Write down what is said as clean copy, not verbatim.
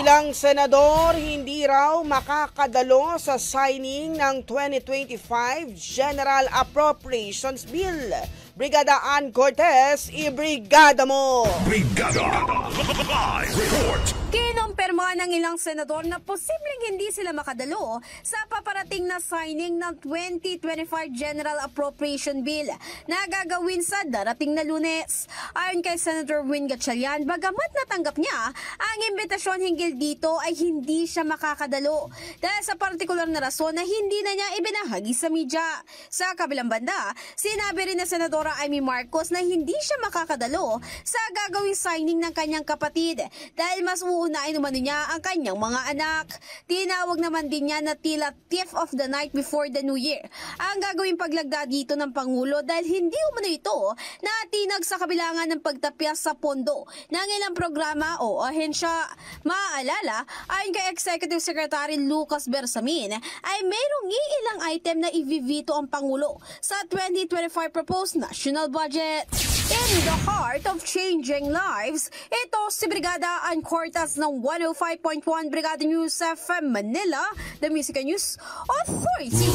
Ilang senador hindi raw makakadalo sa signing ng 2025 General Appropriations Bill. Brigada Ann Cortez, ibrigada mo! Brigada Live Report! Kinumpirma ng ilang senador na posibleng hindi sila makadalo sa paparating na signing ng 2025 General Appropriation Bill na gagawin sa darating na Lunes. Ayon kay Senator Win Gatchalian, bagamat natanggap niya ang imbitasyon hinggil dito ay hindi siya makakadalo dahil sa partikular na rason na hindi na niya ibinahagi sa media. Sa kabilang banda, sinabi rin na Senadora Amy Marcos na hindi siya makakadalo sa gagawing signing ng kanyang kapatid dahil mas uunahin umano niya ang kanyang mga anak. Tinawag naman din niya na tila thief of the night before the new year ang gagawing paglagda dito ng Pangulo dahil hindi umano ito natinag sa kabilangan ng pagtapyas sa pondo ng ilang programa o ahensya. Maaalala, ayon kay Executive Secretary Lucas Bersamin ay mayroong iilang item na i-veto ang Pangulo sa 2025 proposed national budget. In the heart of changing lives, ito si Brigada Ann Cortez ng 105.1 Brigada News FM Manila, the Music News Authority.